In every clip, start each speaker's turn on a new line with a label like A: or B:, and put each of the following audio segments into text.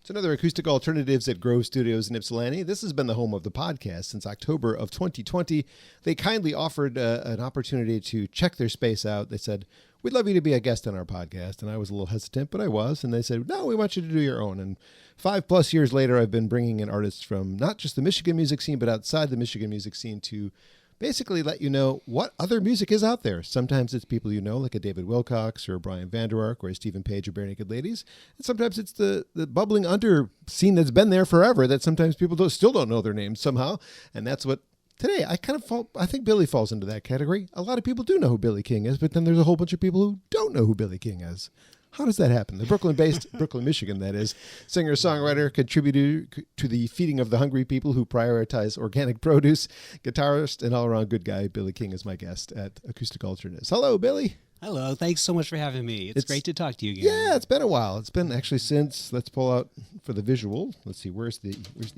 A: It's another Acoustic Alternatives at Grove Studios in Ypsilanti. This has been the home of the podcast since October of 2020. They kindly offered an opportunity to check their space out. They said, we'd love you to be a guest on our podcast. And I was a little hesitant, but I was. And they said, no, we want you to do your own. And 5+ years later, I've been bringing in artists from not just the Michigan music scene, but outside the Michigan music scene to basically let you know what other music is out there. Sometimes it's people you know, like a David Wilcox or a Brian Vander Ark or a Stephen Page or Bare Naked Ladies. And sometimes it's the bubbling under scene that's been there forever that sometimes people still don't know their names somehow. And that's what today I think Billy falls into that category. A lot of people do know who Billy King is, but then there's a whole bunch of people who don't know who Billy King is. How does that happen? The Brooklyn-based, Brooklyn, Michigan, that is, singer-songwriter, contributor to the feeding of the hungry people who prioritize organic produce, guitarist, and all-around good guy, Billy King is my guest at Acoustic Alternatives. Hello, Billy.
B: Hello. Thanks so much for having me. It's great to talk to you again.
A: Yeah, it's been a while. It's been actually since, let's pull out for the visual. Let's see, where's the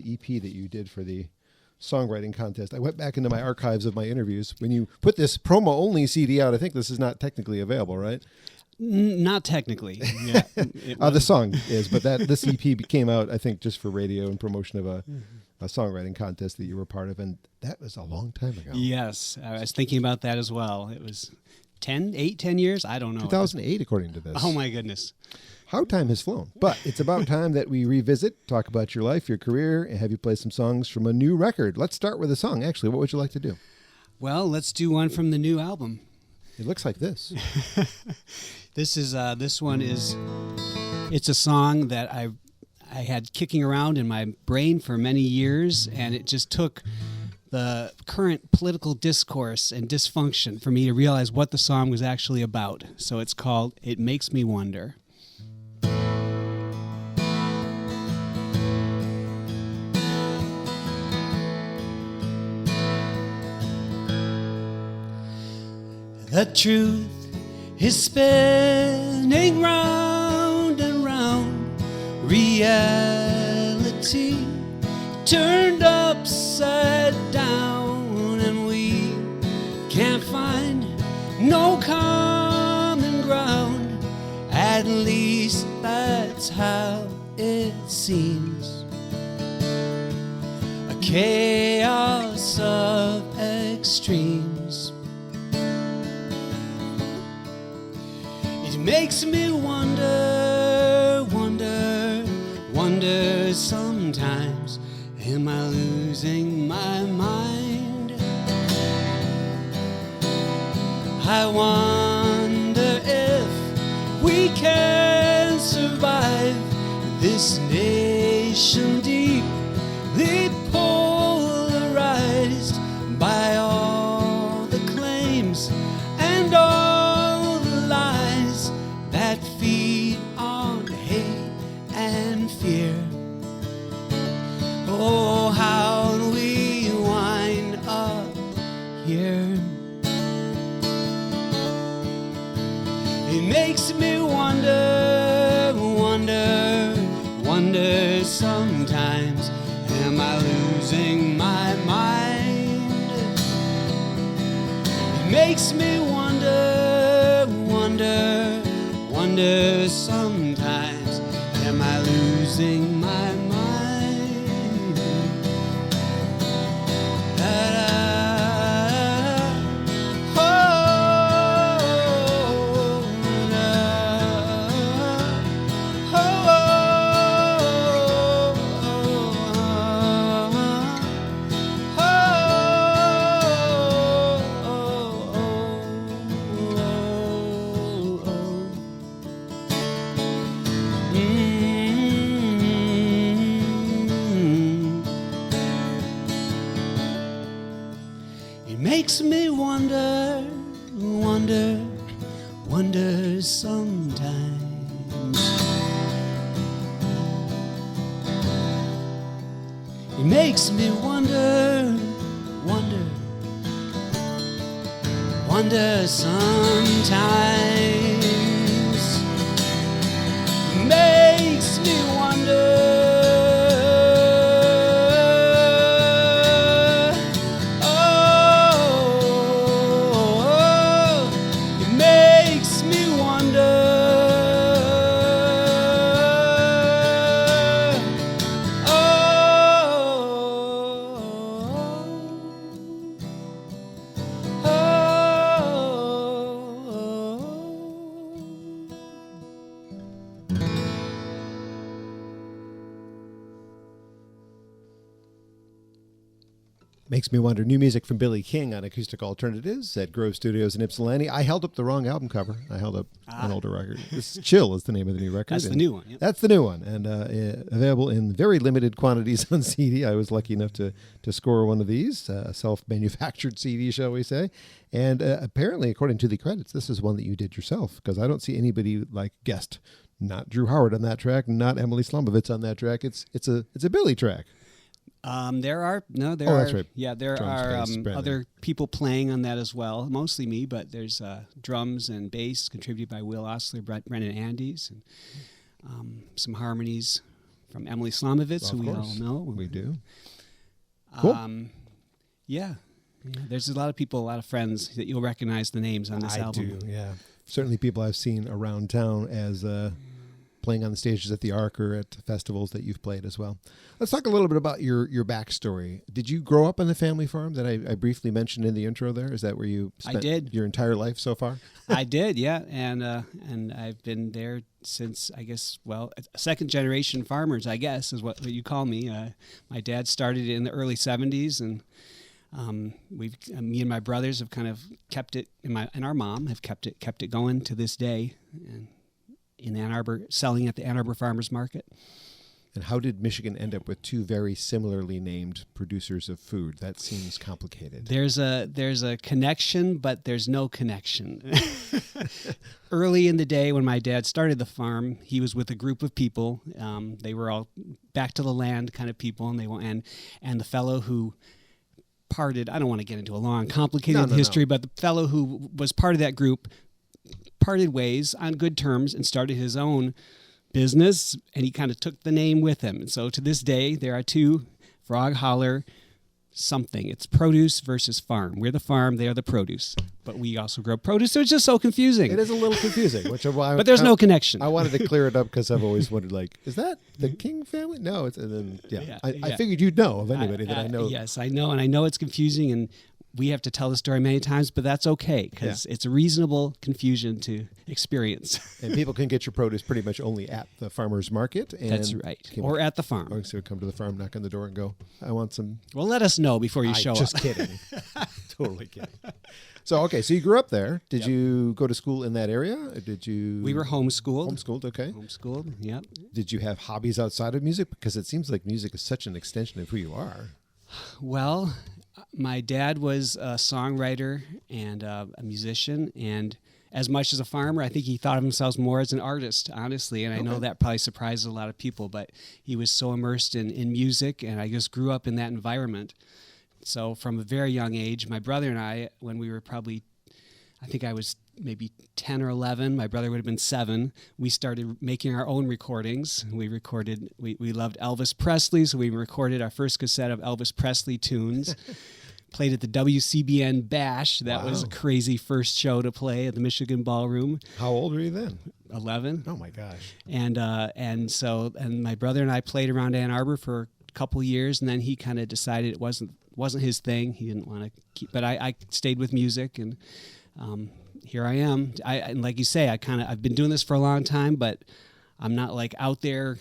A: EP that you did for the songwriting contest? I went back into my archives of my interviews. When you put this promo-only CD out, I think this is not technically available, right?
B: Not technically. Yeah,
A: the song is, but this EP came out, I think, just for radio and promotion of a songwriting contest that you were part of, and that was a long time ago.
B: Yes, I was thinking about that as well. It was 10 years? I don't know.
A: 2008, according to this.
B: Oh, my goodness.
A: How time has flown. But it's about time that we revisit, talk about your life, your career, and have you play some songs from a new record. Let's start with a song. Actually, what would you like to do?
B: Well, let's do one from the new album.
A: It looks like this.
B: This one is, it's a song that I had kicking around in my brain for many years, and it just took the current political discourse and dysfunction for me to realize what the song was actually about. So it's called It Makes Me Wonder. The truth is spinning round and round, reality turned upside down, and we can't find no common ground. At least that's how it seems. A chaos of extremes. It makes me wonder sometimes, am I losing my mind? I wonder if we can survive this nation deeply polarized by all the claims and all the lies that feed on hate and fear. Oh, how do we wind up here? It makes me wonder sometimes, am I losing my mind? It makes me wonder sometimes, am I losing my mind? Makes me wonder sometimes. It makes me wonder sometimes. Makes me wonder.
A: Makes me wonder. New music from Billy King on Acoustic Alternatives at Grove Studios in Ypsilanti. I held up the wrong album cover. I held up an older record. This Chill is the name of the new record.
B: That's the new one. Yep.
A: That's the new one, and available in very limited quantities on CD. I was lucky enough to score one of these, self-manufactured CD, shall we say. And apparently, according to the credits, this is one that you did yourself, because I don't see anybody like guest. Not Drew Howard on that track, not Emily Slumbovitz on that track. It's a Billy track.
B: There are
A: that's right.
B: Yeah, there
A: Drums,
B: are
A: bass,
B: other people playing on that as well. Mostly me, but there's drums and bass contributed by Will Osler, Brennan Andes, and some harmonies from Emily Slumbovitz, who we all know.
A: We do. Cool.
B: Yeah. There's a lot of people, a lot of friends that you'll recognize the names on this album.
A: I do. Yeah, certainly people I've seen around town as playing on the stages at the Ark or at festivals that you've played as well. Let's talk a little bit about your backstory. Did you grow up on the family farm that I briefly mentioned in the intro there? Is that where you spent your entire life so far?
B: I did, yeah. And I've been there since, I guess, second generation farmers, I guess, is what you call me. My dad started in the early 70s, and me and my brothers have kind of kept it, and our mom have kept it going to this day. And in Ann Arbor, selling at the Ann Arbor Farmers Market.
A: And how did Michigan end up with two very similarly named producers of food? That seems complicated.
B: There's a connection, but there's no connection. Early in the day when my dad started the farm, he was with a group of people. They were all back to the land kind of people, and the fellow who parted, I don't want to get into a long, complicated history, but the fellow who was part of that group parted ways on good terms and started his own business, and he kind of took the name with him. And so to this day, there are two, Frog Holler something. It's produce versus farm. We're the farm, they are the produce. But we also grow produce, so it's just so confusing.
A: It is a little confusing.
B: But there's no connection.
A: I wanted to clear it up because I've always wondered, like, is that the King family? No. I figured you'd know of anybody that I know.
B: Yes, I know, and I know it's confusing, and we have to tell the story many times, but that's okay, because it's a reasonable confusion to experience.
A: And people can get your produce pretty much only at the farmer's market. And
B: that's right. Or at the farm.
A: Or so come to the farm, knock on the door, and go, I want some.
B: Well, let us know before you show up.
A: Just kidding. Totally kidding. So you grew up there. Did you go to school in that area? Or did you?
B: We were homeschooled.
A: Homeschooled, okay.
B: Homeschooled, yep.
A: Did you have hobbies outside of music? Because it seems like music is such an extension of who you are.
B: Well, my dad was a songwriter and a musician, and as much as a farmer, I think he thought of himself more as an artist, honestly, and I know that probably surprises a lot of people, but he was so immersed in music, and I just grew up in that environment. So from a very young age, my brother and I, when we were probably, I think I was maybe 10 or 11, my brother would have been 7, we started making our own recordings. We loved Elvis Presley, so we recorded our first cassette of Elvis Presley tunes. Played at the WCBN Bash. That was a crazy first show to play at the Michigan Ballroom.
A: How old were you then?
B: 11.
A: Oh my gosh.
B: And my brother and I played around Ann Arbor for a couple years, and then he kind of decided it wasn't his thing. He didn't want to keep, but I stayed with music, and here I am. And like you say, I've been doing this for a long time, but I'm not like out there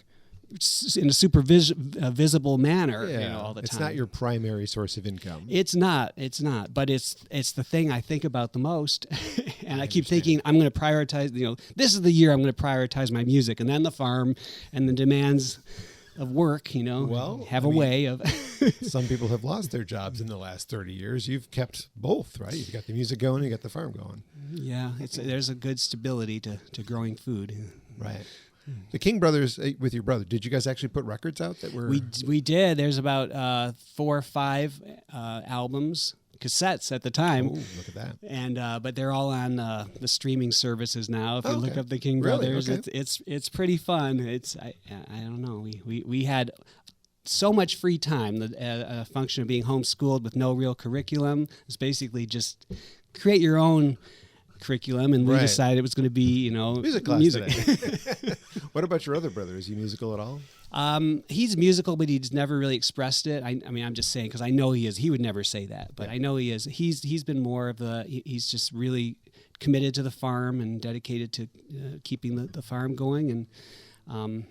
B: in a super visible manner, all the time.
A: It's not your primary source of income.
B: It's not, but it's the thing I think about the most. And I keep thinking I'm going to prioritize, this is the year I'm going to prioritize my music, and then the farm and the demands of work, have a way of.
A: Some people have lost their jobs in the last 30 years. You've kept both, right? You've got the music going, you got the farm going.
B: Yeah, there's a good stability to growing food.
A: Right. The King brothers, with your brother, did you guys actually put records out that were?
B: We did. There's about 4 or 5 albums, cassettes at the time.
A: Oh, look at that!
B: And but they're all on the streaming services now. If you look up the King brothers, it's pretty fun. I don't know. We had so much free time. The function of being homeschooled with no real curriculum is basically just create your own curriculum, and we decided it was going to be,
A: music class today. What about your other brother? Is he musical at all?
B: He's musical, but he's never really expressed it. I mean, I'm just saying because I know he is. He would never say that, but I know he is. He's been more of he's just really committed to the farm and dedicated to keeping the farm going, and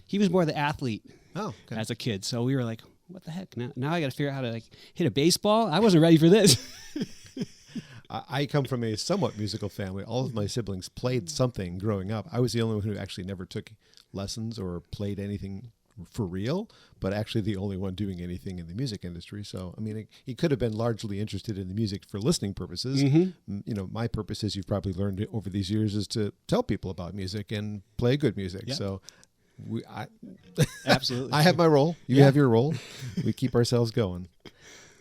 B: he was more the athlete as a kid. So we were like, what the heck? Now I got to figure out how to like hit a baseball. I wasn't ready for this.
A: I come from a somewhat musical family. All of my siblings played something growing up. I was the only one who actually never took lessons or played anything for real, but actually the only one doing anything in the music industry. So, I mean, he could have been largely interested in the music for listening purposes. My purpose, as you've probably learned over these years, is to tell people about music and play good music. Yep. So
B: absolutely.
A: I have my role. You have your role. We keep ourselves going.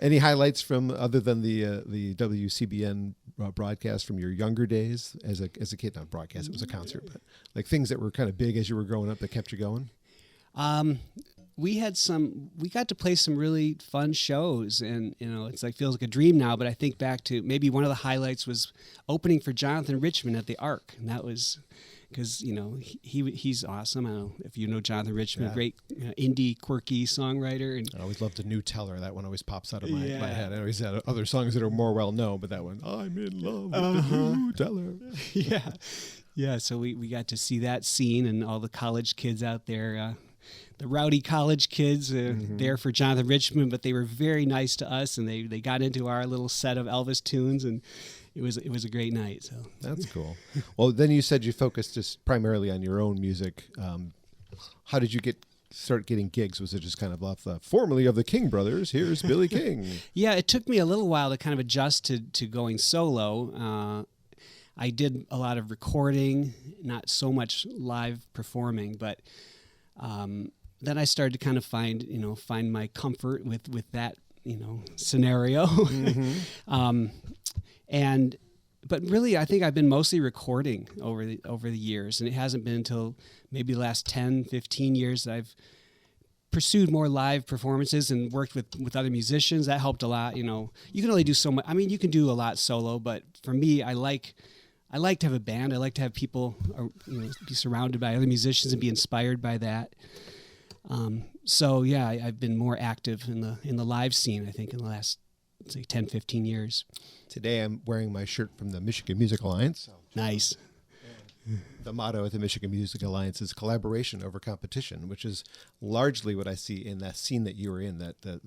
A: Any highlights from other than the WCBN broadcast from your younger days as a kid? Not broadcast, it was a concert, but like things that were kind of big as you were growing up that kept you going.
B: We got to play some really fun shows, and it's like feels like a dream now. But I think back to maybe one of the highlights was opening for Jonathan Richman at the Arc, and that was because he's awesome. I don't know if you know Jonathan Richman, great indie quirky songwriter. And
A: I always loved the New Teller. That one always pops out of my head. I always had other songs that are more well known, but that one, I'm in love with the New Teller.
B: Yeah. So we got to see that scene and all the college kids out there. The rowdy college kids there for Jonathan Richman, but they were very nice to us, and they got into our little set of Elvis tunes, and it was a great night. So
A: that's cool. Well, then you said you focused just primarily on your own music. How did you start getting gigs? Was it just kind of off the formerly of the King Brothers? Here's Billy King.
B: Yeah, it took me a little while to kind of adjust to going solo. I did a lot of recording, not so much live performing, but then I started to kind of find my comfort with that scenario. But really, I think I've been mostly recording over the years, and it hasn't been until maybe the last 10, 15 years that I've pursued more live performances and worked with other musicians. That helped a lot. You can only do so much. I mean, you can do a lot solo, but for me, I like to have a band. I like to have people be surrounded by other musicians and be inspired by that. So yeah, I've been more active in the live scene, I think, in the last, say, 10, 15 years.
A: Today I'm wearing my shirt from the Michigan Music Alliance.
B: Nice.
A: The motto at the Michigan Music Alliance is collaboration over competition, which is largely what I see in that scene that you were in, that the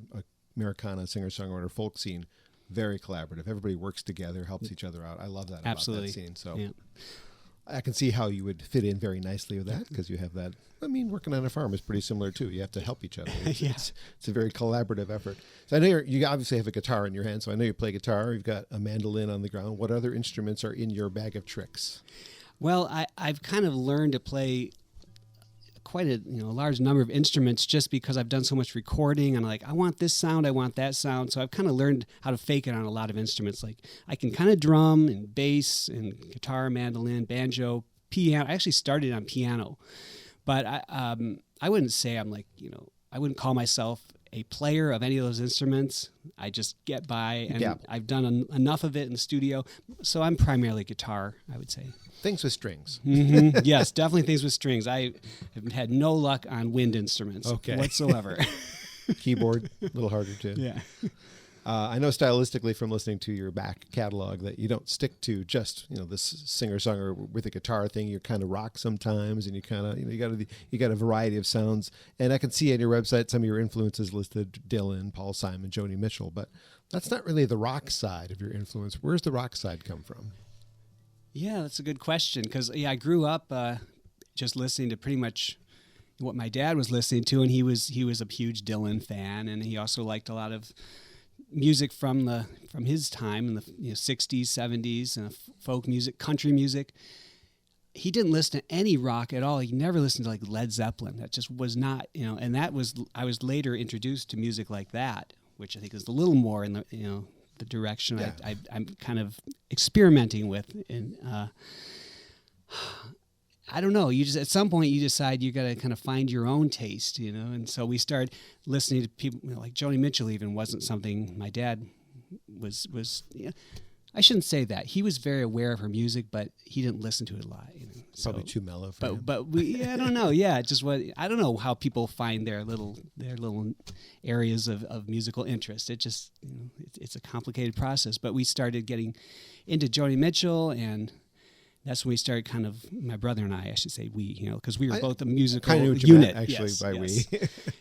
A: Americana singer-songwriter folk scene. Very collaborative. Everybody works together, helps each other out. I love that about that scene. So I can see how you would fit in very nicely with that, because you have that. I mean, working on a farm is pretty similar too. You have to help each other. It's a very collaborative effort. So I know you obviously have a guitar in your hand, so I know you play guitar. You've got a mandolin on the ground. What other instruments are in your bag of tricks?
B: Well, I've kind of learned to play quite a large number of instruments just because I've done so much recording. I'm like, I want this sound, I want that sound. So I've kind of learned how to fake it on a lot of instruments. Like I can kind of drum and bass and guitar, mandolin, banjo, piano. I actually started on piano, but I wouldn't say I'm like, I wouldn't call myself a player of any of those instruments. I just get by, and I've done enough of it in the studio. So I'm primarily guitar, I would say.
A: Things with strings.
B: Yes, definitely things with strings. I have had no luck on wind instruments whatsoever.
A: Keyboard, a little harder too.
B: Yeah.
A: I know stylistically from listening to your back catalog that you don't stick to just this singer-songwriter with a guitar thing. You kind of rock sometimes, and you kind of you got a variety of sounds. And I can see on your website some of your influences listed: Dylan, Paul Simon, Joni Mitchell. But that's not really the rock side of your influence. Where's the rock side come from?
B: Yeah, that's a good question, because I grew up just listening to pretty much what my dad was listening to, and he was a huge Dylan fan, and he also liked a lot of music from his time in the 60s, 70s, and folk music, country music. He didn't listen to any rock at all. He never listened to like Led Zeppelin. That just was not, and I was later introduced to music like that, which I think is a little more in the the direction I'm kind of experimenting with. And I don't know. You just at some point you decide you got to kind of find your own taste, And so we started listening to people like Joni Mitchell. Even wasn't something my dad was. I shouldn't say that. He was very aware of her music, but he didn't listen to it a lot.
A: Probably too mellow for him.
B: But I don't know. Yeah, just I don't know how people find their little areas of musical interest. It just it's a complicated process. But we started getting into Joni Mitchell and that's when we started my brother and I should say we, because we were both a musical
A: kind of knew what you
B: unit.
A: meant, actually, by
B: yes.
A: we.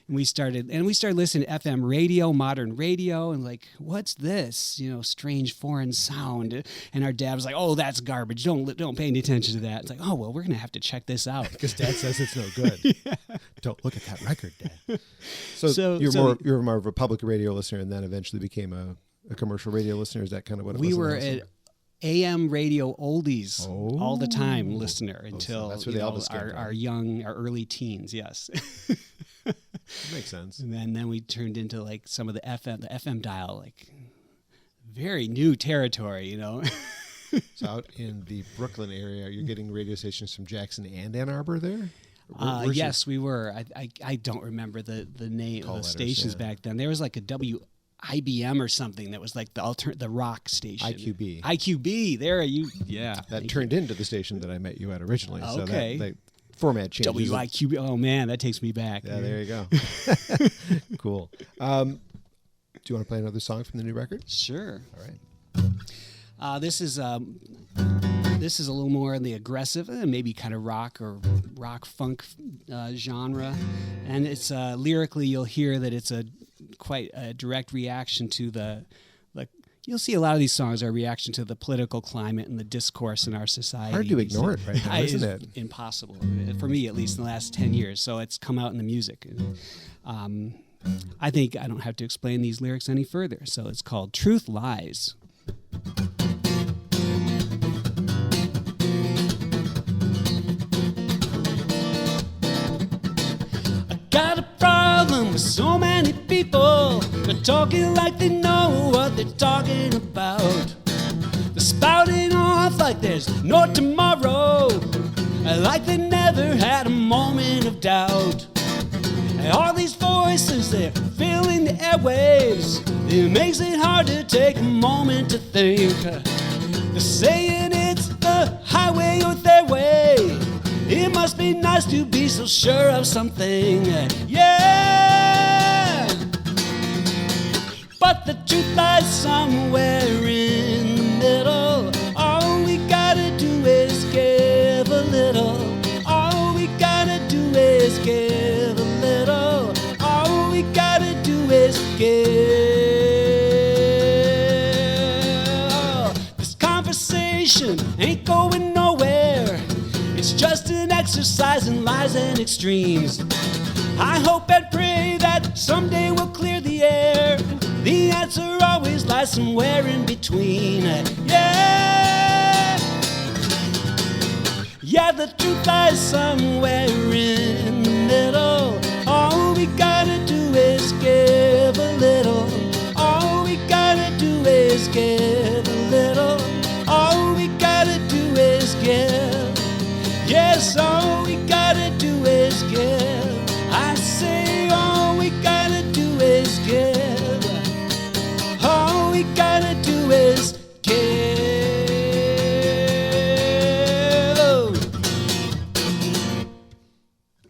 B: And we started listening to FM radio, modern radio, and like, what's this? Strange foreign sound. And our dad was like, "Oh, that's garbage. Don't pay any attention to that." It's like, "Oh, well, we're gonna have to check this out
A: Because Dad says it's no good."
B: Yeah.
A: Don't look at that record, Dad. So you're more of a public radio listener, and then eventually became a commercial radio listener. Is that kind of what it was?
B: We were at AM radio oldies all the time listener until
A: that's where the Elvis
B: our early teens. Yes.
A: That makes sense.
B: And then we turned into like some of the FM dial, like very new territory,
A: So out in the Brooklyn area, you're getting radio stations from Jackson and Ann Arbor there?
B: Yes, we were. I don't remember the name of the stations back then. There was like a WIBM or something that was like the rock station. IQB. There yeah.
A: That turned into the station that I met you at originally.
B: Okay.
A: So that format changes.
B: WIQB. Oh man, that takes me back.
A: Yeah, there you go. Cool. Do you want to play another song from the new record?
B: Sure.
A: All right.
B: This is a little more in the aggressive, maybe kind of rock or rock funk genre, and it's lyrically you'll hear that it's quite a direct reaction to you'll see a lot of these songs are a reaction to the political climate and the discourse in our society.
A: Hard to ignore it right now, isn't it?
B: Impossible, for me at least, in the last 10 years. So it's come out in the music. I think I don't have to explain these lyrics any further. So it's called Truth Lies. Got a problem with so many people. They're talking like they know what they're talking about. They're spouting off like there's no tomorrow, like they never had a moment of doubt. And all these voices, they're filling the airwaves. It makes it hard to take a moment to think. They're saying it's the highway or their way. It must be nice to be so sure of something, yeah. But the truth lies somewhere in the middle. All we gotta do is give a little. All we gotta do is give a little. All we gotta do is give. This conversation ain't going nowhere. It's just an exercise in lies and extremes. I hope and pray that someday we'll clear the air. The answer always lies somewhere in between. Yeah. Yeah, the truth lies somewhere in the middle. All we gotta do is give a little. All we gotta do is give a little. All we gotta do is give. Yes, all we gotta do is give. I say all we gotta do is give. All we gotta do is give.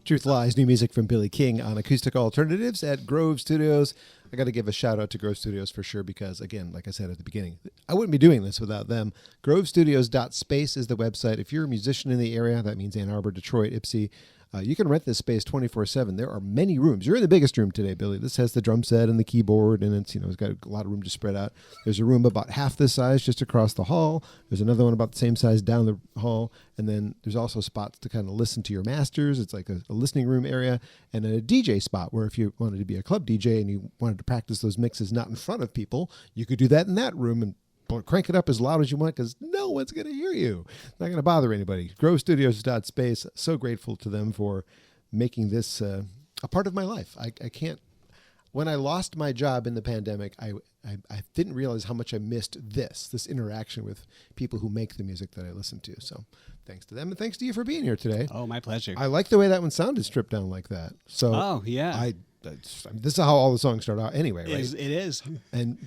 A: Truth Lies, new music from Billy King on Acoustic Alternatives at Grove Studios. I got to give a shout out to Grove Studios for sure because, again, like I said at the beginning, I wouldn't be doing this without them. GroveStudios.space is the website. If you're a musician in the area, that means Ann Arbor, Detroit, Ypsi, you can rent this space 24/7. There are many rooms. You're in the biggest room today, Billy. This has the drum set and the keyboard, and it's got a lot of room to spread out. There's a room about half this size just across the hall. There's another one about the same size down the hall, and then there's also spots to kind of listen to your masters. It's like a listening room area, and a DJ spot where if you wanted to be a club DJ and you wanted to practice those mixes not in front of people, you could do that in that room and crank it up as loud as you want because no one's going to hear you. Not going to bother anybody. GroveStudios.space. So grateful to them for making this a part of my life. I can't. When I lost my job in the pandemic, I didn't realize how much I missed this interaction with people who make the music that I listen to. So thanks to them and thanks to you for being here today.
B: Oh, my pleasure.
A: I like the way that one sounded stripped down like that. So
B: oh, yeah.
A: this is how all the songs start out anyway, right?
B: It is.
A: And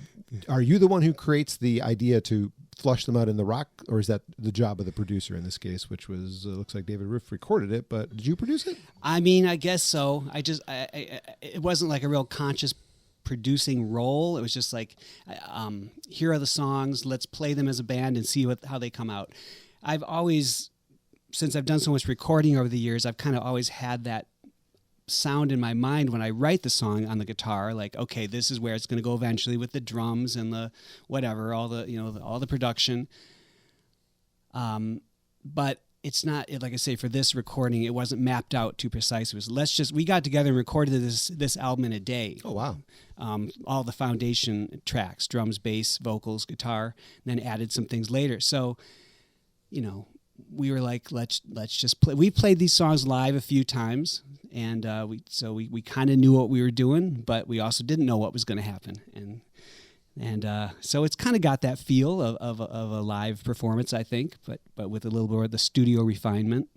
A: are you the one who creates the idea to flush them out in the rock, or is that the job of the producer in this case, which was, looks like David Riff recorded it, but did you produce it?
B: I mean, I guess so. It wasn't like a real conscious producing role. It was just like, here are the songs, let's play them as a band and see how they come out. I've always, since I've done so much recording over the years, I've kind of always had that sound in my mind when I write the song on the guitar, like, okay, this is where it's going to go eventually with the drums and the whatever, all the production. But it's not, like I say, for this recording, it wasn't mapped out too precise. It was, we got together and recorded this album in a day.
A: Oh, wow.
B: All the foundation tracks, drums, bass, vocals, guitar, and then added some things later. So, we were like, let's just play. We played these songs live a few times, and we kind of knew what we were doing, but we also didn't know what was going to happen, and so it's kind of got that feel of a live performance, I think, but with a little more of the studio refinement.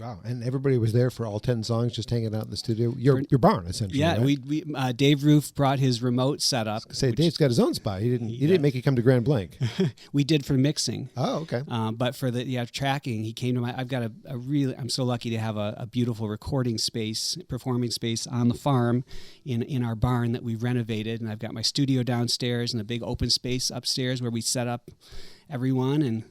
A: Wow, and everybody was there for all 10 songs, just hanging out in the studio. Your barn, essentially.
B: Yeah,
A: right?
B: we Dave Roof brought his remote setup.
A: Dave's got his own spot. He didn't make you come to Grand Blanc.
B: We did for mixing.
A: Oh, okay.
B: But for the tracking, he came to I've got I'm so lucky to have a beautiful recording space, performing space on the farm in our barn that we renovated, and I've got my studio downstairs and a big open space upstairs where we set up everyone, and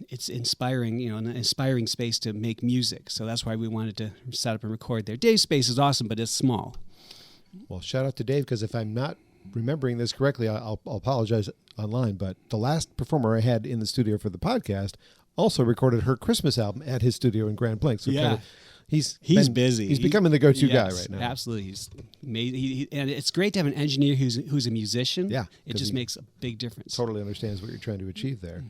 B: it's inspiring, an inspiring space to make music. So that's why we wanted to set up and record there. Dave's space is awesome, but it's small.
A: Well, shout out to Dave, because if I'm not remembering this correctly, I'll apologize online, but the last performer I had in the studio for the podcast also recorded her Christmas album at his studio in Grand Blanc. So
B: yeah.
A: He's
B: busy.
A: He's becoming the go-to guy right now.
B: Absolutely. He's made, and it's great to have an engineer who's a musician.
A: Yeah.
B: It just makes a big difference.
A: Totally understands what you're trying to achieve there.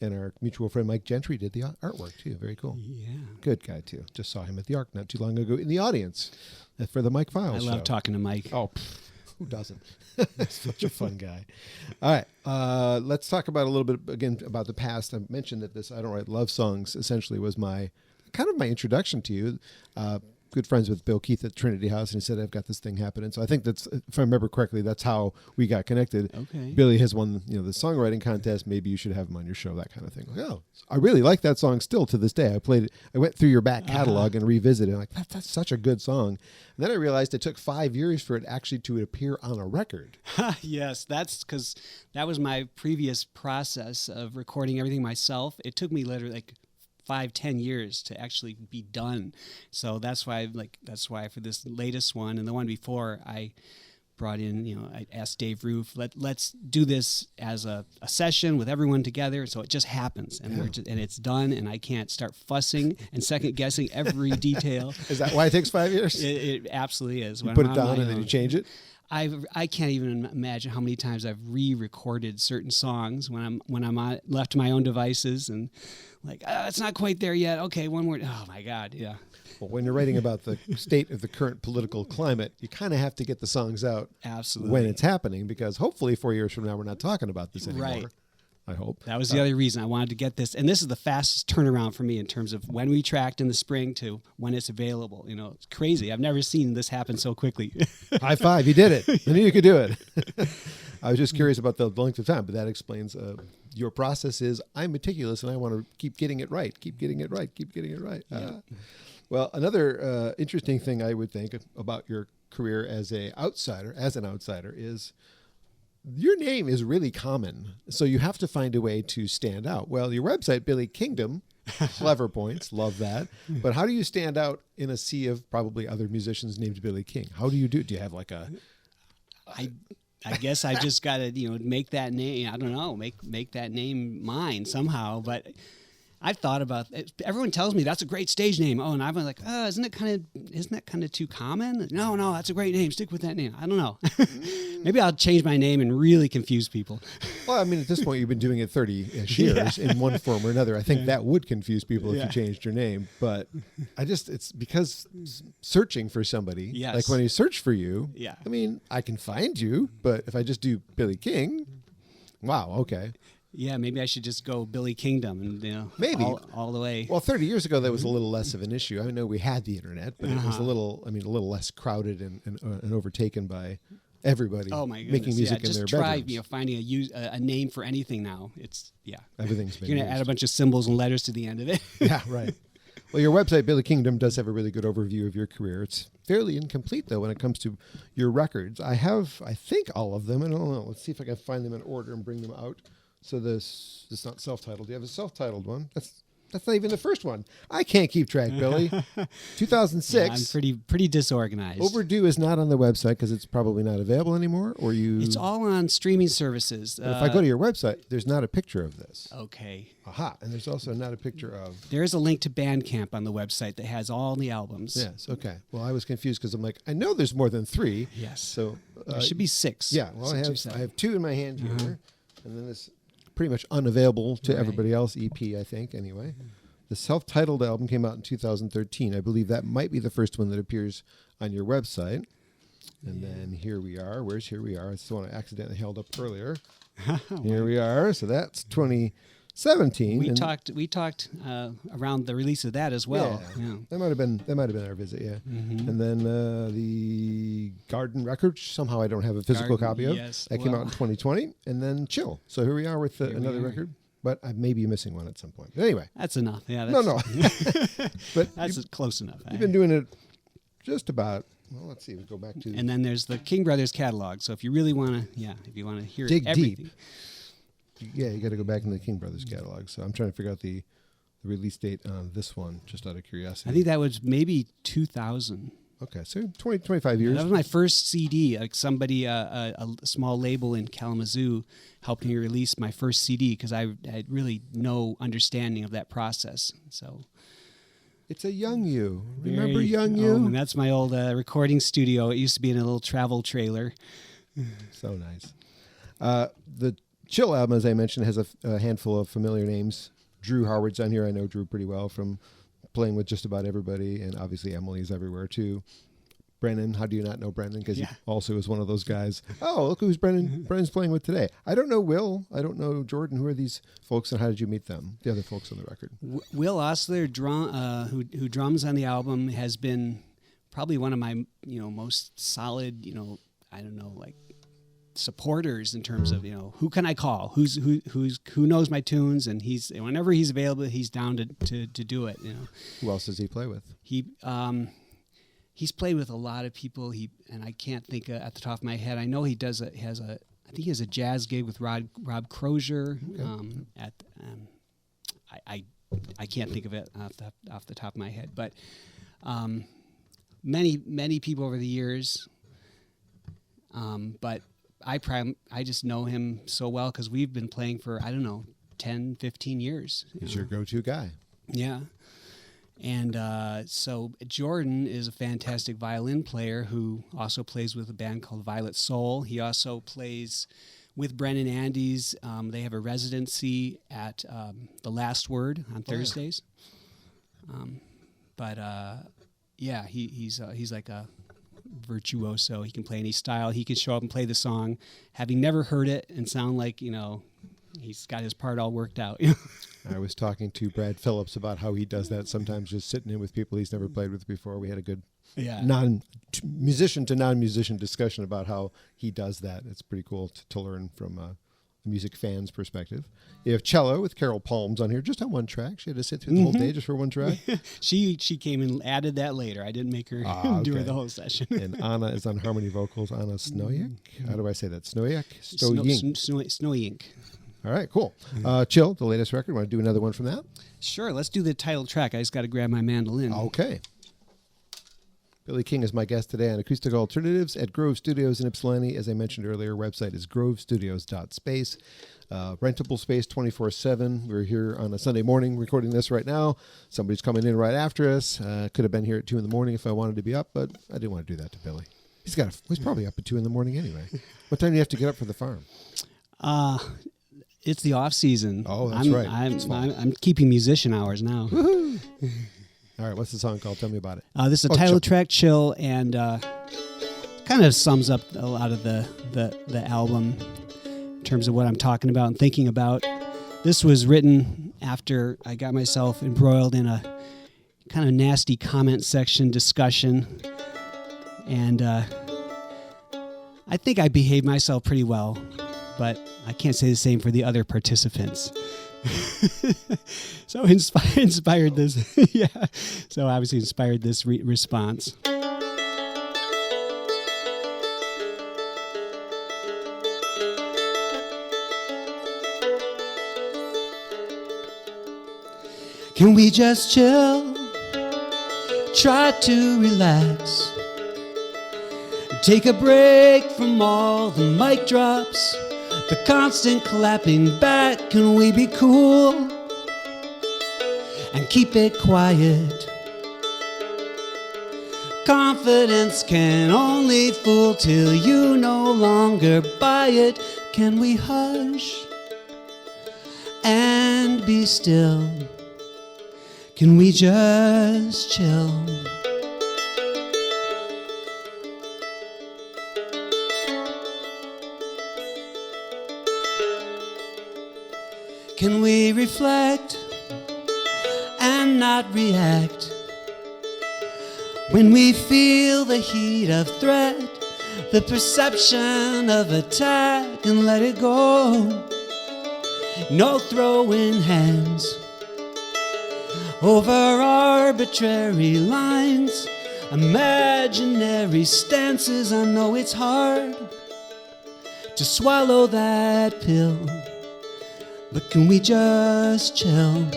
A: And our mutual friend Mike Gentry did the artwork too. Very cool.
B: Yeah.
A: Good guy too. Just saw him at the Arc not too long ago in the audience for the Mike Files
B: show. I love talking to Mike.
A: Oh, who doesn't? Such a fun guy. All right. Let's talk about a little bit again about the past. I mentioned that this I Don't Write Love Songs essentially was my introduction to you. Good friends with Bill Keith at Trinity House, and he said, I've got this thing happening. So I think that's, if I remember correctly, that's how we got connected.
B: Okay.
A: Billy has won, the songwriting contest. Maybe you should have him on your show, that kind of thing. Like, oh, I really like that song still to this day. I played it. I went through your back catalog and revisited it. Like, that's such a good song. And then I realized it took 5 years for it actually to appear on a record.
B: Yes, that's because that was my previous process of recording everything myself. It took me literally 5-10 years to actually be done. So that's why for this latest one and the one before, I brought in, I asked Dave Roof, let's do this as a session with everyone together. So it just happens, and and it's done, and I can't start fussing and second guessing every detail.
A: Is that why it takes 5 years?
B: It absolutely is.
A: You put it down and then you change it?
B: I can't even imagine how many times I've re-recorded certain songs when I'm left to my own devices, and it's not quite there yet. Okay, one more. Oh my God, yeah.
A: Well, when you're writing about the state of the current political climate, you kind of have to get the songs out
B: absolutely
A: when it's happening, because hopefully 4 years from now we're not talking about this anymore.
B: Right.
A: I hope.
B: That was the other reason I wanted to get this. And this is the fastest turnaround for me in terms of when we tracked in the spring to when it's available. It's crazy. I've never seen this happen so quickly.
A: High five. You did it. I knew you could do it. I was just curious about the length of time, but that explains your process is I'm meticulous and I want to keep getting it right. Keep getting it right. Keep getting it right.
B: Yeah.
A: Well, another interesting thing I would think about your career as an outsider is your name is really common, so you have to find a way to stand out. Well, your website, Billy Kingdom, clever points, love that. But how do you stand out in a sea of probably other musicians named Billy King? How do you do it? Do you have
B: I guess I just got to, make that name, I don't know, make that name mine somehow, but I've thought about it. Everyone tells me that's a great stage name. Oh, and I'm like, isn't that kind of too common? No, that's a great name. Stick with that name. I don't know. Maybe I'll change my name and really confuse people.
A: Well, I mean, at this point, you've been doing it 30-ish years in one form or another. I think that would confuse people if you changed your name. But it's because searching for somebody, like when you search for you, I mean, I can find you, but if I just do Billy King, wow, okay.
B: Yeah, maybe I should just go Billy Kingdom and
A: maybe
B: all the way.
A: Well, 30 years ago, that was a little less of an issue. I know we had the internet, but it was a little less crowded and overtaken by everybody.
B: Oh my goodness!
A: Making music in their bedrooms.
B: Just try, finding a name for anything now. It's
A: everything's been
B: You're gonna
A: used.
B: add a bunch of symbols and letters to the end of it.
A: Yeah, right. Well, your website, Billy Kingdom, does have a really good overview of your career. It's fairly incomplete, though, when it comes to your records. I think, all of them. I don't know. Let's see if I can find them in order and bring them out So this it's not self-titled. You have a self-titled one. That's not even the first one. I can't keep track, Billy. 2006.
B: Yeah, I'm pretty disorganized.
A: Overdue is not on the website because it's probably not available anymore. Or you?
B: It's all on streaming services.
A: If I go to your website, there's not a picture of this.
B: Okay.
A: Aha! And there's also not a picture of.
B: There is a link to Bandcamp on the website that has all the albums.
A: Yes. Okay. Well, I was confused because I'm like, I know there's more than 3.
B: Yes.
A: So
B: there should be 6.
A: Yeah. Well, I have 2 in my hand here, and then this pretty much unavailable to
B: Right.
A: everybody else. EP, I think. Anyway. The self-titled album came out in 2013. I believe that might be the first one that appears on your website. And then here we are. Where's here we are? It's the one I accidentally held up earlier. Here we are. So that's 2017.
B: We talked around the release of that as well.
A: Yeah. That might have been our visit. Yeah. And then the Garden Records. Somehow I don't have a physical copy of.
B: Yes,
A: That came out in 2020. And then Chill. So here we are with another record. But I may be missing one at some point. But anyway.
B: That's enough. Yeah.
A: No. But
B: that's close enough.
A: You've been doing it just about. Well, let's see. We'll go back to.
B: And then there's the King Brothers catalog. So if you really want to, hear
A: dig
B: everything.
A: deep. Yeah, you got to go back into the King Brothers catalog. So I'm trying to figure out the release date on this one, just out of curiosity.
B: I think that was maybe 2000.
A: Okay, so 20, 25 years.
B: That was my first CD. Like somebody, a small label in Kalamazoo helped me release my first CD because I had really no understanding of that process. So
A: it's a Young You. Remember Young You?
B: And that's my old recording studio. It used to be in a little travel trailer.
A: So nice. The Chill album, as I mentioned, has a handful of familiar names. Drew Howard's on here. I know Drew pretty well from playing with just about everybody, and obviously Emily's everywhere too. Brennan, how do you not know Brennan? Because he also is one of those guys. Oh, look who's Brennan's playing with today. I don't know Will. I don't know Jordan. Who are these folks, and how did you meet them? The other folks on the record.
B: Will Osler, who drums on the album, has been probably one of my most solid supporters in terms of who can I call, who knows my tunes, and whenever he's available, he's down to do it.
A: Who else does he play with?
B: He's played with a lot of people. And I can't think at the top of my head. I know he has a jazz gig with Rob Crozier. Okay. I can't think of it off the top of my head, but many people over the years. But I just know him so well because we've been playing for 10, 15 years.
A: He's your go-to guy.
B: Yeah. And so Jordan is a fantastic violin player who also plays with a band called Violet Soul. He also plays with Brennan Andes. They have a residency at The Last Word on Thursdays. He's like a virtuoso. He can play any style. He can show up and play the song, having never heard it, and sound like he's got his part all worked out.
A: I was talking to Brad Phillips about how he does that sometimes, just sitting in with people he's never played with before. We had a good musician to non-musician discussion about how he does that. It's pretty cool to learn from a music fan's perspective. You have cello with Carol Palms on here, just on one track. She had to sit through the whole day just for one track.
B: She came and added that later. I didn't make her do it the whole session.
A: And Anna is on harmony vocals. Anna Snoyek. How do I say that? Snoyek?
B: Snoyink.
A: All right, cool. Chill, the latest record. Want to do another one from that?
B: Sure, let's do the title track. I just got to grab my mandolin.
A: Okay. Billy King is my guest today on Acoustic Alternatives at Grove Studios in Ypsilanti. As I mentioned earlier, website is grovestudios.space. Rentable space 24/7. We're here on a Sunday morning recording this right now. Somebody's coming in right after us. Could have been here at 2 a.m. if I wanted to be up, but I didn't want to do that to Billy. He's probably up at 2 a.m. anyway. What time do you have to get up for the farm?
B: It's the off season.
A: Oh, that's right.
B: I'm keeping musician hours now.
A: Woohoo! All right, what's the song called? Tell me about it.
B: This is a title track, Chill, and kind of sums up a lot of the album in terms of what I'm talking about and thinking about. This was written after I got myself embroiled in a kind of nasty comment section discussion, and I think I behaved myself pretty well, but I can't say the same for the other participants. So inspired this, So obviously inspired this response. Can we just chill? Try to relax. Take a break from all the mic drops, the constant clapping back. Can we be cool and keep it quiet? Confidence can only fool till you no longer buy it. Can we hush and be still? Can we just chill? Can we reflect and not react? When we feel the heat of threat, the perception of attack, and let it go. No throwing hands over arbitrary lines, imaginary stances. I know it's hard to swallow that pill, but can we just chill?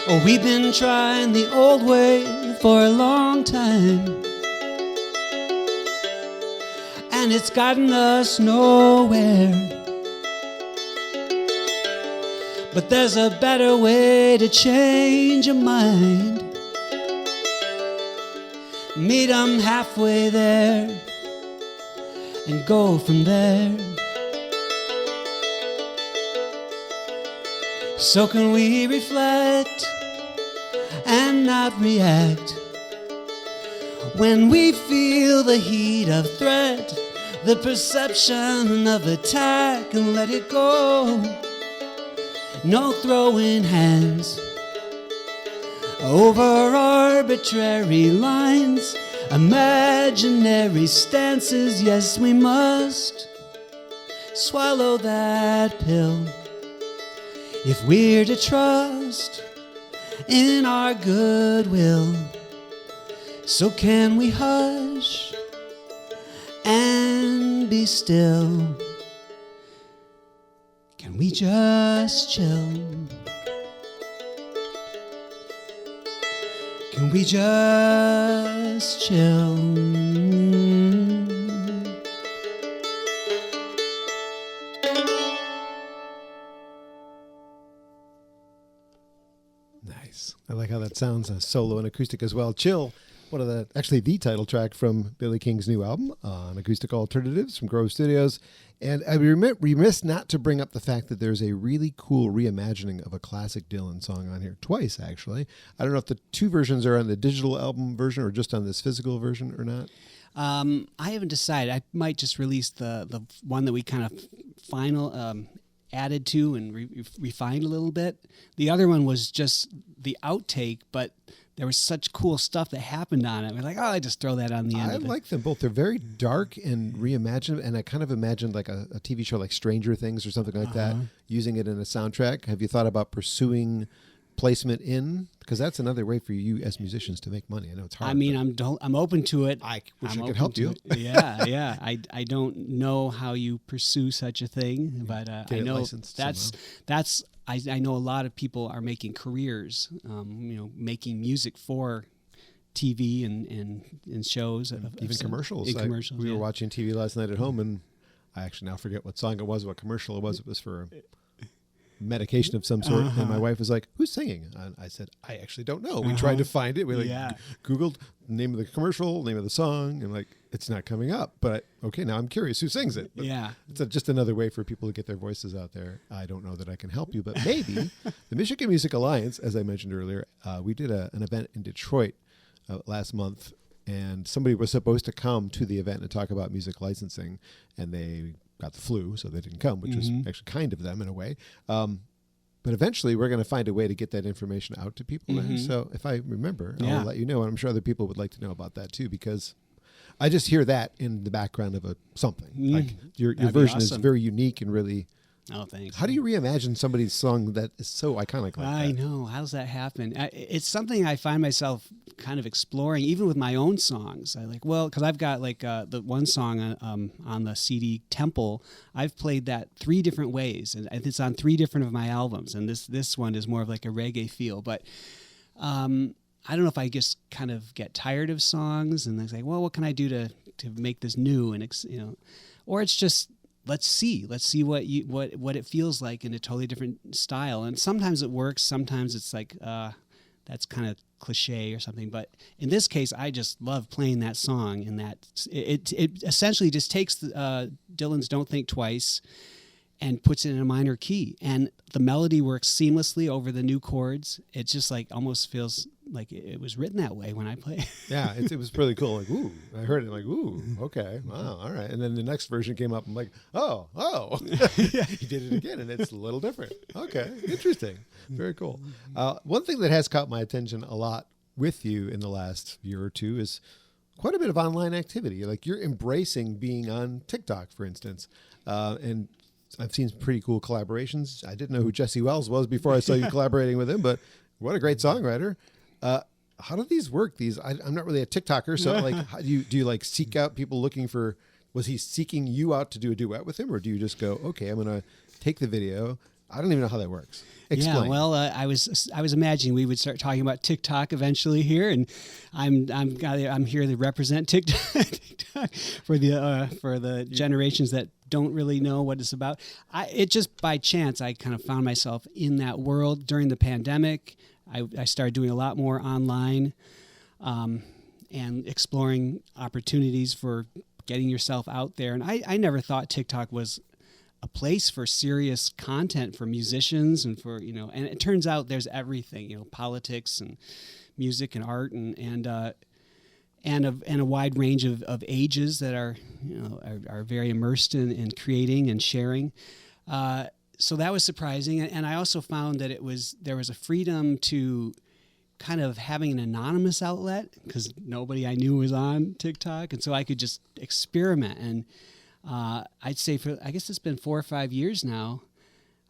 B: Oh, we've been trying the old way for a long time, and it's gotten us nowhere. But there's a better way to change your mind. Meet 'em halfway there and go from there. So can we reflect and not react? When we feel the heat of threat, the perception of attack, and let it go. No throwing hands over arbitrary lines, imaginary stances. Yes, we must swallow that pill if we're to trust in our goodwill. So can we hush and be still? Can we just chill? Can we just chill?
A: Nice. I like how that sounds, solo and acoustic as well. Chill, actually the title track from Billy King's new album on Acoustic Alternatives from Grove Studios. And I remiss not to bring up the fact that there's a really cool reimagining of a classic Dylan song on here, twice actually. I don't know if the two versions are on the digital album version or just on this physical version or not.
B: I haven't decided. I might just release the one that we kind of added to and refined a little bit. The other one was just the outtake, but there was such cool stuff that happened on it. We're like, I just throw that on the end
A: I
B: of it.
A: like them both. They're very dark and reimagined, and I kind of imagined like a TV show like Stranger Things or something like that, using it in a soundtrack. Have you thought about pursuing placement in? Because that's another way for you as musicians to make money. I know it's hard.
B: I mean, I'm open to it.
A: I wish I could help you.
B: Yeah. I don't know how you pursue such a thing, but I know that's I know a lot of people are making careers, making music for TV and shows,
A: even commercials.
B: Commercials.
A: We were watching TV last night at home, and I actually now forget what song it was, what commercial it was. It was for medication of some sort, and my wife was like, "Who's singing?" And I said, "I actually don't know." We tried to find it. We Googled the name of the commercial, name of the song, and it's not coming up. But okay, now I'm curious who sings it. But it's just another way for people to get their voices out there. I don't know that I can help you, but maybe the Michigan Music Alliance, as I mentioned earlier, we did an event in Detroit last month, and somebody was supposed to come to the event and talk about music licensing, and they got the flu, so they didn't come, which was actually kind of them in a way. But eventually, we're going to find a way to get that information out to people. There. So if I remember, I'll let you know. And I'm sure other people would like to know about that too, because I just hear that in the background of something. Like your version is very unique and really.
B: Oh, thanks.
A: How do you reimagine somebody's song that is so iconic like that?
B: I know. How does that happen? It's something I find myself kind of exploring, even with my own songs. I like, well, because I've got like the one song on the CD Temple, I've played that 3 different ways, and it's on 3 different of my albums. And this one is more of like a reggae feel, but I don't know if I just kind of get tired of songs and I say, well, what can I do to make this new and or it's just let's see what it feels like in a totally different style. And sometimes it works, sometimes it's like that's kind of cliche or something, but in this case I just love playing that song, and that it essentially just takes Dylan's Don't Think Twice and puts it in a minor key, and the melody works seamlessly over the new chords. It just like almost feels like it was written that way when I play.
A: Yeah, it was really cool. Like, ooh, I heard it like, ooh, okay, wow, all right. And then the next version came up. I'm like, oh, he did it again, and it's a little different. Okay, interesting, very cool. One thing that has caught my attention a lot with you in the last year or two is quite a bit of online activity. Like you're embracing being on TikTok, for instance, and I've seen some pretty cool collaborations. I didn't know who Jesse Wells was before I saw you collaborating with him, but what a great songwriter. How do these work? I'm not really a TikToker, so like, how do you like seek out people looking for? Was he seeking you out to do a duet with him, or do you just go, okay, I'm gonna take the video? I don't even know how that works. Explain.
B: Yeah, well, I was imagining we would start talking about TikTok eventually here, and I'm here to represent TikTok for the generations that don't really know what it's about. It just by chance I kind of found myself in that world during the pandemic. I started doing a lot more online and exploring opportunities for getting yourself out there. And I never thought TikTok was a place for serious content for musicians and for, and it turns out there's everything, politics and music and art and a wide range of ages that are very immersed in creating and sharing. So that was surprising, and I also found that there was a freedom to kind of having an anonymous outlet because nobody I knew was on TikTok, and so I could just experiment. And I'd say I guess it's been 4 or 5 years now,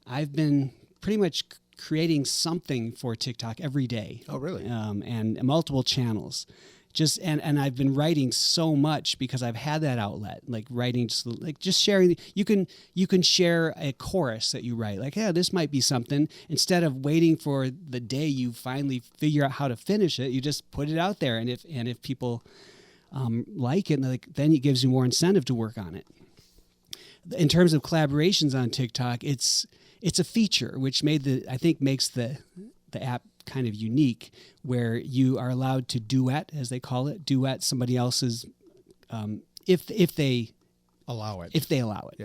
B: I've been pretty much creating something for TikTok every day.
A: Oh, really?
B: And multiple channels. And I've been writing so much because I've had that outlet, like writing, just sharing. You can share a chorus that you write, like, yeah, this might be something. Instead of waiting for the day you finally figure out how to finish it, you just put it out there, and if people like it, then it gives you more incentive to work on it. In terms of collaborations on TikTok, it's a feature which makes the app kind of unique, where you are allowed to duet, as they call it, somebody else's, if they allow it.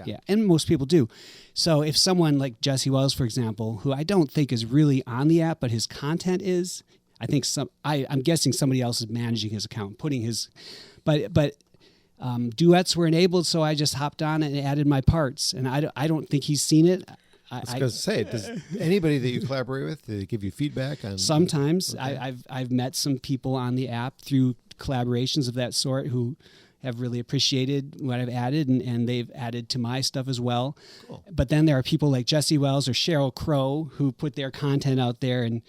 B: Yeah. And most people do. So if someone like Jesse Wells, for example, who I don't think is really on the app, but his content is, I think I'm guessing somebody else is managing his account, putting his, but duets were enabled, so I just hopped on and added my parts, and I don't think he's seen it.
A: I was going to say, does anybody that you collaborate with, do they give you feedback on?
B: Sometimes.
A: Okay.
B: I've met some people on the app through collaborations of that sort who have really appreciated what I've added, and they've added to my stuff as well.
A: Cool.
B: But then there are people like Jesse Wells or Sheryl Crow who put their content out there, and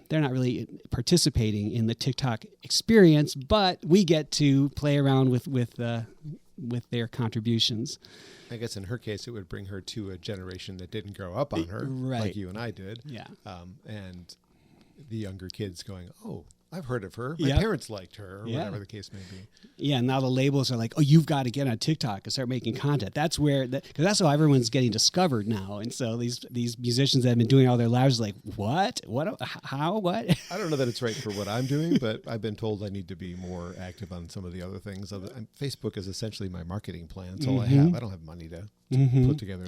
B: they're not really participating in the TikTok experience, but we get to play around with their contributions.
A: I guess in her case, it would bring her to a generation that didn't grow up on her,
B: right,
A: like you and I did.
B: Yeah.
A: And the younger kids going, oh, I've heard of her. My
B: Yep.
A: parents liked her, or whatever the case may be.
B: Yeah, and now the labels are like, oh, you've got to get on TikTok and start making content. That's where, because that's how everyone's getting discovered now. And so these musicians that have been doing all their lives are like, what? How? What?
A: I don't know that it's right for what I'm doing, but I've been told I need to be more active on some of the other things. Facebook is essentially my marketing plan. It's all I have. I don't have money to put together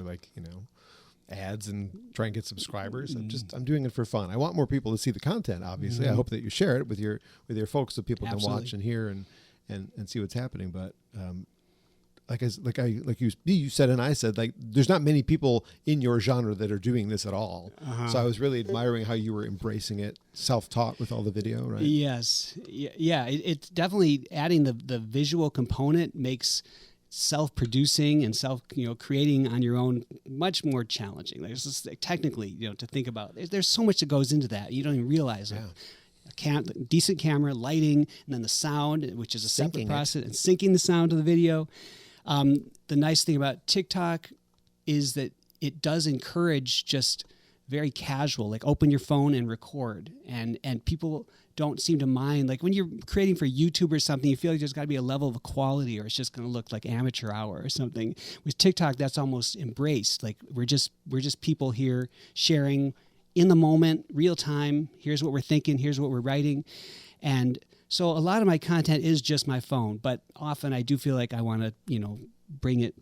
A: ads and try and get subscribers. I'm doing it for fun. I want more people to see the content, obviously. I hope that you share it with your folks so people can watch and hear and see what's happening. But you said and I said, like, there's not many people in your genre that are doing this at all. So I was really admiring how you were embracing it, self-taught with all the video, right?
B: Yes. Yeah. It's definitely adding the visual component makes self-producing and creating on your own much more challenging. There's just technically, to think about. There's so much that goes into that. You don't even realize it. decent camera, lighting, and then the sound, which is a separate
A: Syncing
B: process, and syncing the sound to the video. The nice thing about TikTok is that it does encourage just very casual, like open your phone and record, and people don't seem to mind. Like when you're creating for YouTube or something, you feel like there's got to be a level of quality, or it's just going to look like amateur hour or something. With TikTok, that's almost embraced. Like we're just people here sharing in the moment, real time. Here's what we're thinking. Here's what we're writing, and so a lot of my content is just my phone. But often I do feel like I want to, bring it,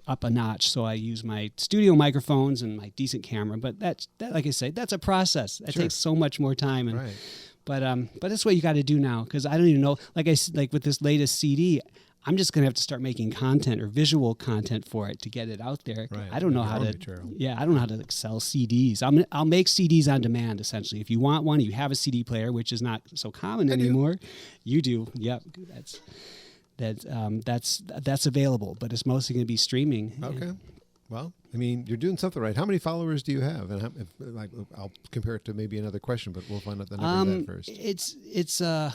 B: up a notch. So I use my studio microphones and my decent camera. But that, like I say, that's a process. That
A: Sure.
B: takes so much more time. And,
A: Right.
B: But that's what you got to do now, because I don't even know. Like with this latest CD, I'm just gonna have to start making content or visual content for it to get it out there.
A: Right.
B: I don't know how to.
A: Material.
B: Yeah, I don't know how to sell CDs. I'll make CDs on demand essentially. If you want one, you have a CD player, which is not so common anymore. You do. Yep. That's available, but it's mostly going to be streaming.
A: Okay. Well, I mean, you're doing something right. How many followers do you have? And I'll compare it to maybe another question, but we'll find out the number of that first.
B: It's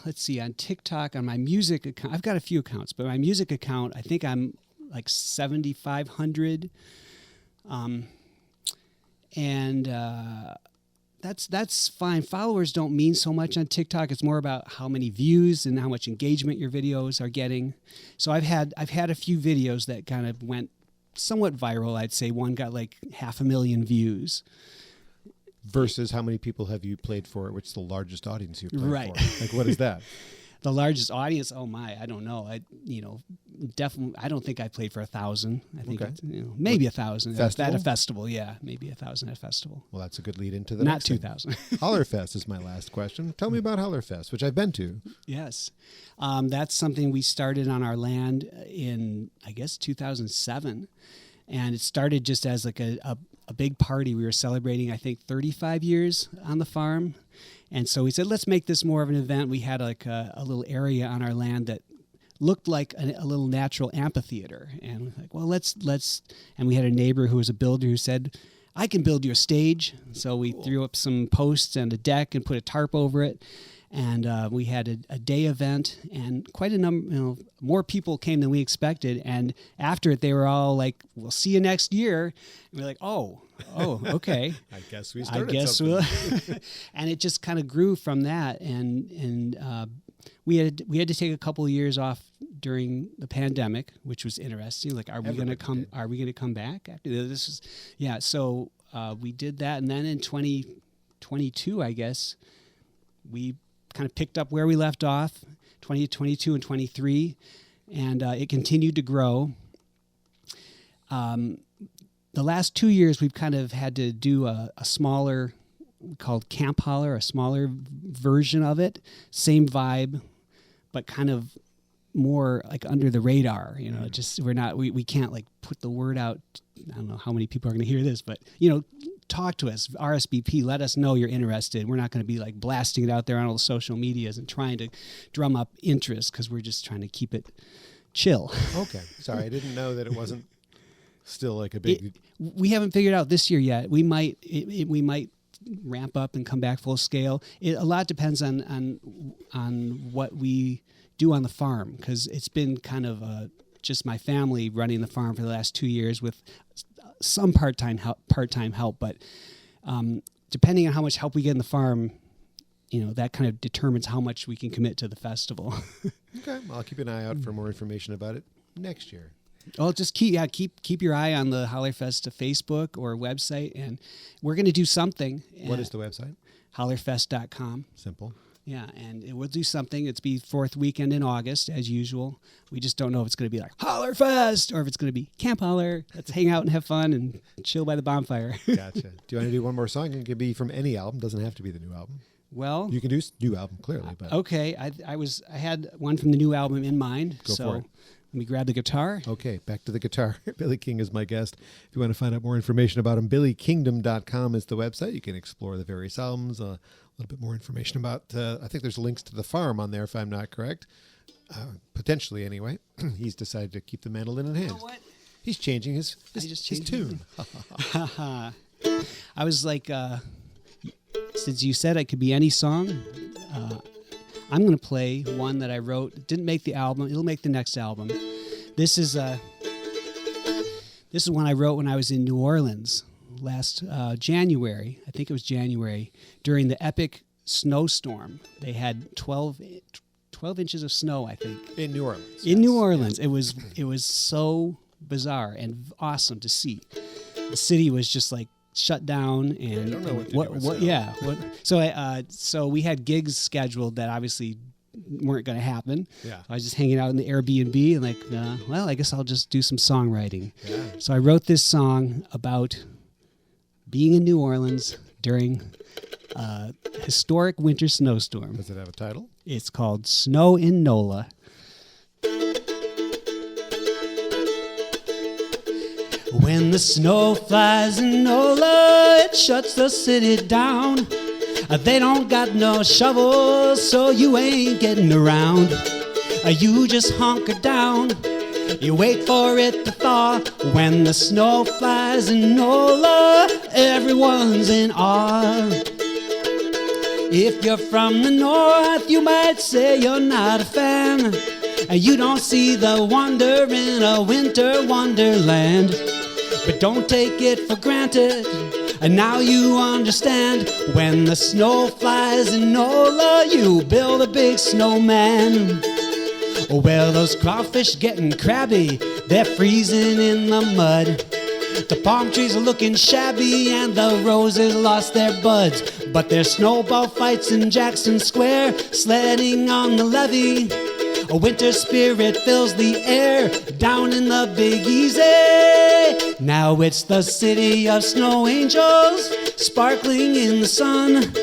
B: let's see, on TikTok, on my music account, I've got a few accounts, but my music account, I think I'm like 7,500. That's fine. Followers don't mean so much on TikTok. It's more about how many views and how much engagement your videos are getting. So I've had a few videos that kind of went somewhat viral. I'd say one got like 500,000 views.
A: Versus how many people have you played for? Which is the largest audience you've played
B: Right.
A: for? Like, what is that?
B: The largest audience? Oh my, I don't know. Definitely, I don't think I played for 1,000. I think
A: Okay.
B: maybe 1,000
A: Festival?
B: at a festival. Yeah, maybe 1,000 at a festival.
A: Well, that's a good lead into the
B: Not
A: next thing.
B: 2,000.
A: Hollerfest is my last question. Tell me about Hollerfest, which I've been to.
B: Yes, that's something we started on our land in, I guess, 2007, and it started just as like a big party. We were celebrating, I think, 35 years on the farm. And so we said, let's make this more of an event. We had like a little area on our land that looked like a little natural amphitheater. And we're like, well, let's, and we had a neighbor who was a builder who said, I can build you a stage. So we threw up some posts and a deck and put a tarp over it. And we had a day event, and quite a number, more people came than we expected. And after it, they were all like, "We'll see you next year." And we're like, "Oh, okay."
A: I guess we started
B: we'll.
A: something.
B: And it just kind of grew from that. And we had to take a couple of years off during the pandemic, which was interesting. Like, are we going to come? Are we going to come back after this? Is yeah. So we did that, and then in 2022, I guess we kind of picked up where we left off, 2022 and 23, and it continued to grow. The last 2 years, we've kind of had to do a smaller, called Camp Holler, a smaller version of it, same vibe, but kind of more like under the radar. Just we can't like put the word out. I don't know how many people are going to hear this, but talk to us, RSVP, let us know you're interested. We're not going to be like blasting it out there on all the social medias and trying to drum up interest, because we're just trying to keep it chill.
A: Okay. Sorry, I didn't know that it wasn't still like a big...
B: We haven't figured out this year yet. We might ramp up and come back full scale. A lot depends on what we do on the farm, because it's been kind of just my family running the farm for the last 2 years with some part-time help, but depending on how much help we get in the farm, that kind of determines how much we can commit to the festival.
A: Okay, well, I'll keep an eye out for more information about it next year.
B: Well, just keep your eye on the Hollerfest Facebook or website, and we're going to do something.
A: What is the website?
B: Hollerfest.com.
A: Simple.
B: Yeah, and we'll do something. It's be fourth weekend in August, as usual. We just don't know if it's going to be like Hollerfest or if it's going to be Camp Holler. Let's hang out and have fun and chill by the bonfire.
A: Gotcha. Do you want to do one more song? It could be from any album. Doesn't have to be the new album.
B: Well,
A: You can do new album, clearly. But
B: okay. I had one from the new album in mind.
A: Go for it.
B: Let me grab the guitar.
A: Okay, back to the guitar. Billy King is my guest. If you want to find out more information about him, billykingdom.com is the website. You can explore the various albums, a little bit more information about, I think there's links to the farm on there, if I'm not correct. Potentially, anyway. He's decided to keep the mandolin in hand.
B: You know what?
A: He's changing his
B: changed
A: tune.
B: I was like, since you said it could be any song, I'm going to play one that I wrote. It didn't make the album. It'll make the next album. This is one I wrote when I was in New Orleans last January. I think it was January, during the epic snowstorm. They had 12 inches of snow, I think.
A: In New Orleans.
B: In New Orleans. It was so bizarre and awesome to see. The city was just like shut down, and
A: I don't know what
B: yeah. So we had gigs scheduled that obviously weren't going to happen.
A: Yeah.
B: I was just hanging out in the Airbnb and like, well, I guess I'll just do some songwriting.
A: Yeah.
B: So I wrote this song about being in New Orleans during a historic winter snowstorm.
A: Does it have a title?
B: It's called Snow in NOLA. When the snow flies in NOLA, it shuts the city down. They don't got no shovels, so you ain't getting around. You just hunker down. You wait for it to thaw. When the snow flies in NOLA, everyone's in awe. If you're from the north, you might say you're not a fan. You don't see the wonder in a winter wonderland. But don't take it for granted, and now you understand. When the snow flies in NOLA, you build a big snowman. Well, those crawfish getting crabby, they're freezing in the mud. The palm trees are looking shabby, and the roses lost their buds. But there's snowball fights in Jackson Square, sledding on the levee. A winter spirit fills the air down in the Big Easy. Now it's the city of snow angels, sparkling in the sun.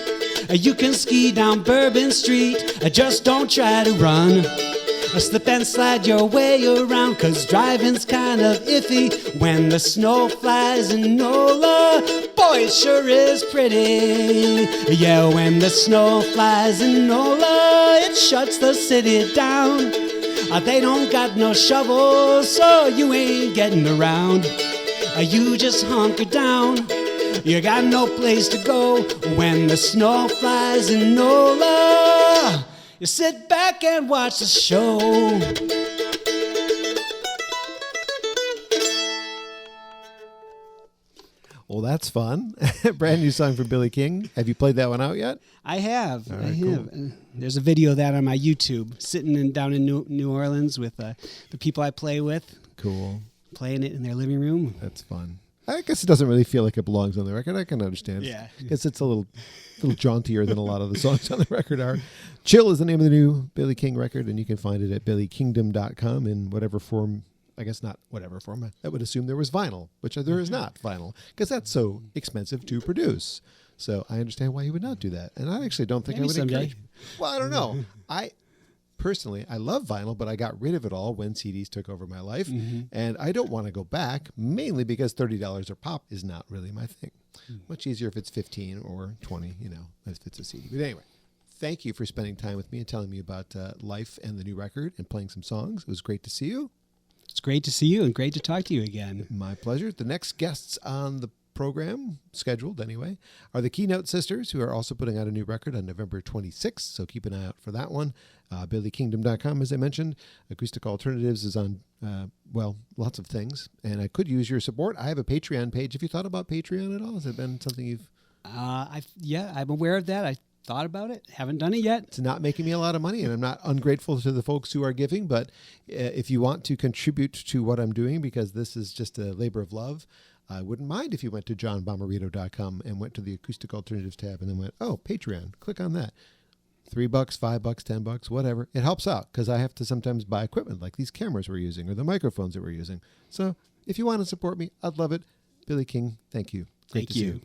B: You can ski down Bourbon Street, just don't try to run. Slip and slide your way around, 'cause driving's kind of iffy when the snow flies in NOLA. Boy, it sure is pretty. Yeah, when the snow flies in NOLA, it shuts the city down. They don't got no shovels, so you ain't getting around. You just hunker down. You got no place to go when the snow flies in NOLA. You sit back and watch the show.
A: Well, that's fun. Brand new song from Billy King. Have you played that one out yet?
B: I have.
A: All right,
B: I have.
A: cool.
B: There's a video of that on my YouTube, sitting down in New Orleans with the people I play with.
A: Cool.
B: Playing it in their living room.
A: That's fun. I guess it doesn't really feel like it belongs on the record. I can understand.
B: Yeah.
A: I guess it's a little jauntier than a lot of the songs on the record are. Chill is the name of the new Billy King record, and you can find it at billykingdom.com in whatever form. I guess not whatever form. I would assume there was vinyl, which there is not vinyl, because that's so expensive to produce. So I understand why you would not do that. And I actually don't think
B: Maybe
A: I would
B: someday.
A: encourage. Well, I don't know. Personally, I love vinyl, but I got rid of it all when CDs took over my life.
B: Mm-hmm.
A: And I don't want to go back, mainly because $30 or pop is not really my thing. Much easier if it's 15 or 20, if it's a CD. But anyway, thank you for spending time with me and telling me about life and the new record and playing some songs. It was great to see you.
B: It's great to see you and great to talk to you again.
A: My pleasure. The next guests on the program, scheduled anyway, are the Keynote Sisters, who are also putting out a new record on November 26th, so keep an eye out for that one. BillyKingdom.com, as I mentioned. Acoustic Alternatives is on, lots of things, and I could use your support. I have a Patreon page. Have you thought about Patreon at all? Has it been something you've...
B: I'm aware of that. I thought about it. Haven't done it yet.
A: It's not making me a lot of money, and I'm not ungrateful to the folks who are giving, but if you want to contribute to what I'm doing, because this is just a labor of love, I wouldn't mind if you went to johnbommarito.com and went to the Acoustic Alternatives tab and then went, oh, Patreon, click on that. $3, $5, $10, whatever. It helps out because I have to sometimes buy equipment like these cameras we're using or the microphones that we're using. So if you want to support me, I'd love it. Billy King, thank you. Great to see you.